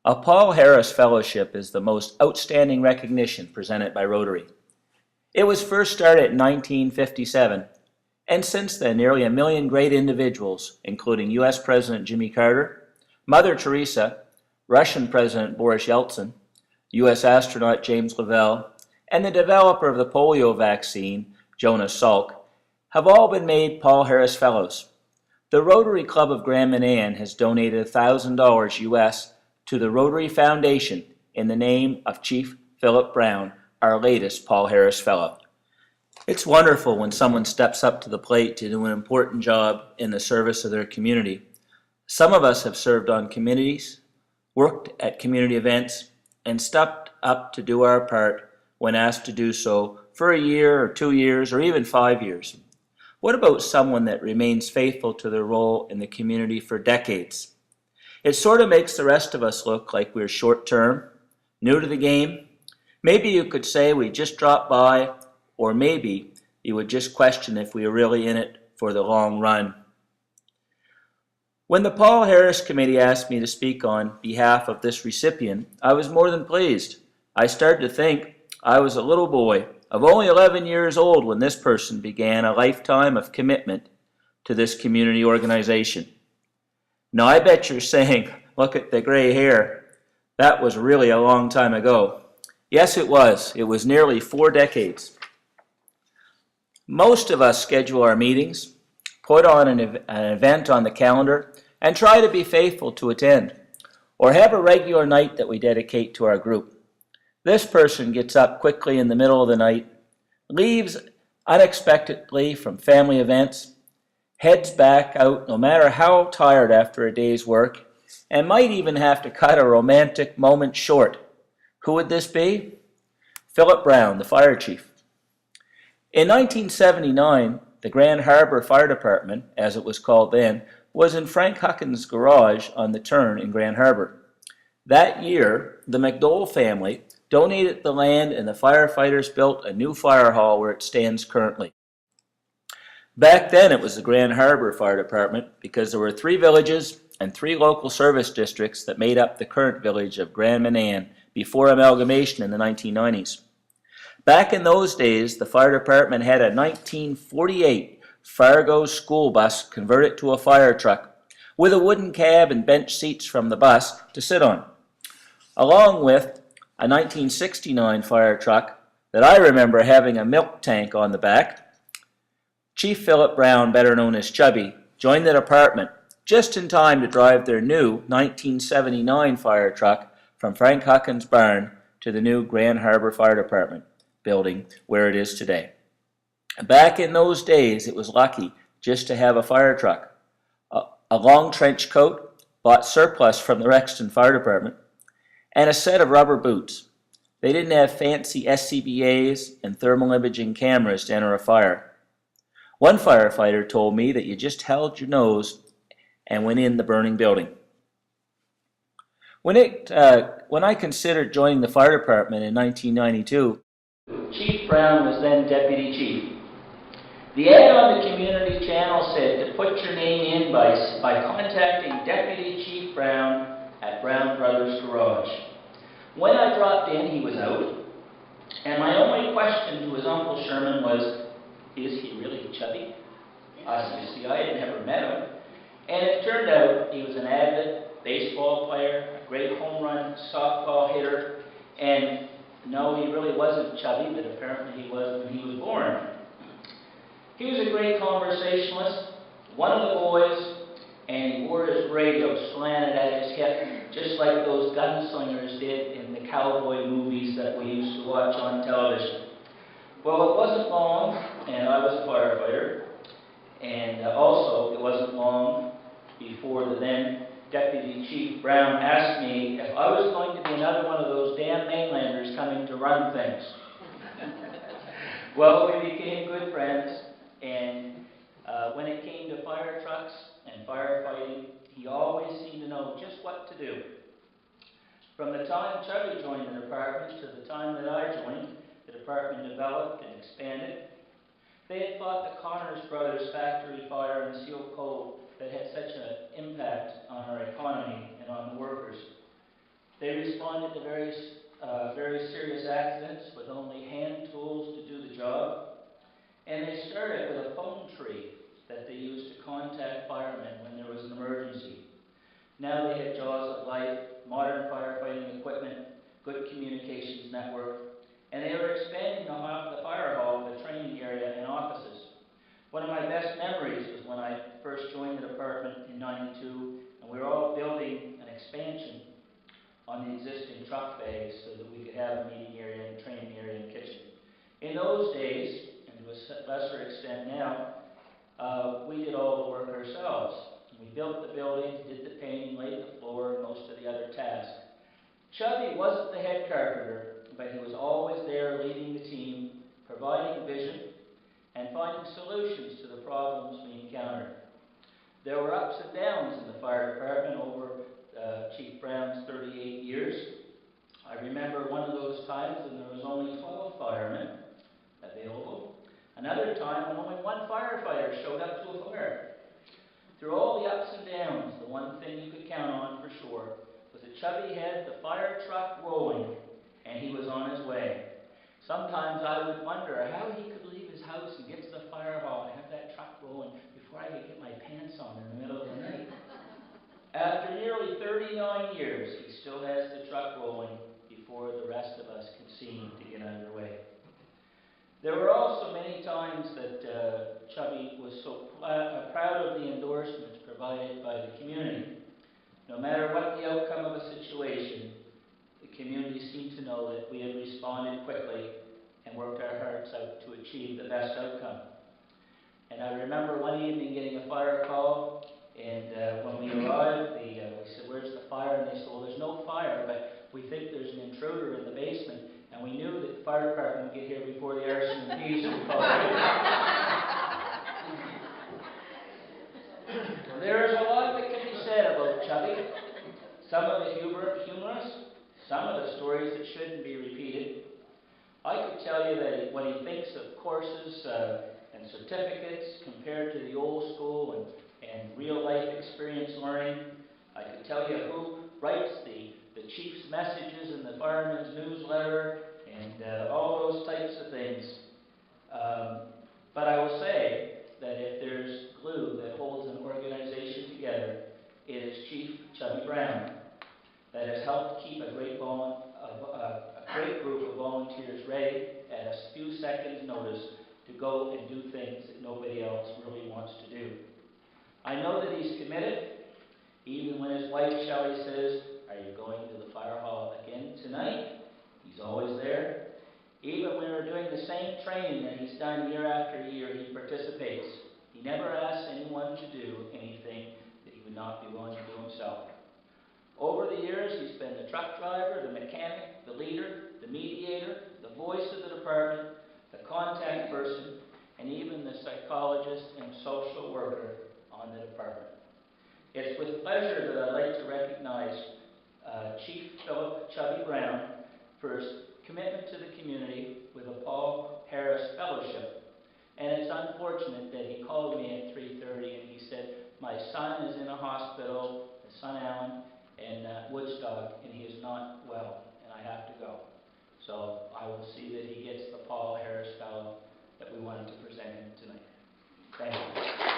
A Paul Harris Fellowship is the most outstanding recognition presented by Rotary. It was first started in 1957, and since then nearly 1 million great individuals, including U.S. President Jimmy Carter, Mother Teresa, Russian President Boris Yeltsin, U.S. astronaut James Lovell, and the developer of the polio vaccine, Jonas Salk, have all been made Paul Harris Fellows. The Rotary Club of Grand Manan has donated $1,000 U.S. to the Rotary Foundation in the name of Chief Phillip Brown, our latest Paul Harris Fellow. It's wonderful when someone steps up to the plate to do an important job in the service of their community. Some of us have served on committees, worked at community events, and stepped up to do our part when asked to do so for a year or 2 years or even 5 years. What about someone that remains faithful to their role in the community for decades? It sort of makes the rest of us look like we're short-term, new to the game. Maybe you could say we just dropped by, or maybe you would just question if we are really in it for the long run. When the Paul Harris Committee asked me to speak on behalf of this recipient, I was more than pleased. I started to think I was a little boy of only 11 years old when this person began a lifetime of commitment to this community organization. Now I bet you're saying, look at the gray hair. That was really a long time ago. Yes, it was. It was nearly 4 decades. Most of us schedule our meetings, put on an event on the calendar, and try to be faithful to attend, or have a regular night that we dedicate to our group. This person gets up quickly in the middle of the night, leaves unexpectedly from family events, heads back out no matter how tired after a day's work, and might even have to cut a romantic moment short. Who would this be? Philip Brown, the fire chief. In 1979, the Grand Harbor Fire Department, as it was called then, was in Frank Huckin's garage on the turn in Grand Harbor. That year, the McDowell family donated the land and the firefighters built a new fire hall where it stands currently. Back then it was the Grand Harbor Fire Department because there were 3 villages and 3 local service districts that made up the current village of Grand Manan before amalgamation in the 1990s. Back in those days, the fire department had a 1948 Fargo school bus converted to a fire truck with a wooden cab and bench seats from the bus to sit on, along with a 1969 fire truck that I remember having a milk tank on the back. Chief Phillip Brown, better known as Chubby, joined the department just in time to drive their new 1979 fire truck from Frank Huckin's barn to the new Grand Harbor Fire Department building where it is today. Back in those days, it was lucky just to have a fire truck, a long trench coat, bought surplus from the Rexton Fire Department, and a set of rubber boots. They didn't have fancy SCBAs and thermal imaging cameras to enter a fire. One firefighter told me that you just held your nose and went in the burning building. When I considered joining the fire department in 1992, Chief Brown was then deputy chief. The ad on the community channel said to put your name in by contacting Deputy Chief Brown at Brown Brothers Garage. When I dropped in, he was out, and my only question to his Uncle Sherman was, is he really Chubby? You see, I had never met him. And it turned out he was an avid baseball player, a great home run softball hitter, and no, he really wasn't chubby, but apparently he was when he was born. He was a great conversationalist, one of the boys, and he wore his radio slanted at his hip, just like those gunslingers did in the cowboy movies that we used to watch on television. Well, it wasn't long, and I was a firefighter, and also it wasn't long before the then Deputy Chief Brown asked me if I was going to be another one of those damn mainlanders coming to run things. Well, we became good friends, and when it came to fire trucks and firefighting, he always seemed to know just what to do. From the time Chubby joined the department to the time that I joined, the department developed and expanded. They had fought the Connors Brothers factory fire in Seal Cove that had such an impact on our economy and on the workers. responded to very serious accidents with only hand tools to do the job. And they started with a phone tree that they used to contact firemen when there was an emergency. Now they had jaws of life, modern firefighting equipment, good communications network, and they were expanding the fire hall, the training area, and offices. One of my best memories was when I first joined the department in '92, and we were all building an expansion on the existing truck bays so that we could have a meeting area and training area and kitchen. In those days, and to a lesser extent now, we did all the work ourselves. We built the buildings, did the painting, laid the floor, and most of the other tasks. Chubby wasn't the head carpenter, but he was always there leading the team, providing vision, and finding solutions to the problems we encountered. There were ups and downs in the fire department over Chief Brown's 38 years. I remember one of those times when there was only 12 firemen available. Another time when only one firefighter showed up to a fire. Through all the ups and downs, the one thing you could count on for sure was that Chubby had the fire truck rolling, and he was on his way. Sometimes I would wonder how he could leave his house and get to the fire hall and have that truck rolling before I could get my pants on in the middle of the night. After nearly 39 years, he still has the truck rolling before the rest of us could seem to get underway. There were also many times that Chubby was so proud of the endorsements provided by the community. No matter what the outcome of a situation, the community seemed to know that we had responded quickly and worked our hearts out to achieve the best outcome. And I remember one evening getting a fire call, and when we arrived, we said, "Where's the fire?" And they said, "Well, there's no fire, but we think there's an intruder in the basement." And we knew that the fire department would get here before the arson and thieves would call in. Well, there is a lot that can be said about Chubby. Some of it humorous, some of the stories that shouldn't be repeated. I could tell you that what he thinks of courses and certificates compared to the old school and real-life experience learning. I could tell you who writes the chief's messages in the fireman's newsletter and all those types of things. But I will say that if there's glue that holds an organization together, it is Chief Chubby Brown that has helped keep a great group of volunteers ready at a few seconds' notice to go and do things that nobody else really wants to do. I know that he's committed, even when his wife Shelley says, "Are you going to the fire hall again tonight?" He's always there. Even when we're doing the same training that he's done year after year, he participates. He never asks anyone to do anything that he would not be willing to do himself. Over the years, he's been the truck driver, the mechanic, the leader, the mediator, the voice of the department, the contact person, and even the psychologist and social worker on the department. It's with pleasure that I'd like to recognize Chief Phillip Chubby Brown for his commitment to the community with a Paul Harris Fellowship. And it's unfortunate that he called me at 3:30 and he said, "My son is in a hospital, his son Alan, in Woodstock, and he is not well, and I have to go." So I will see that he gets the Paul Harris Fellow that we wanted to present him tonight. Thank you.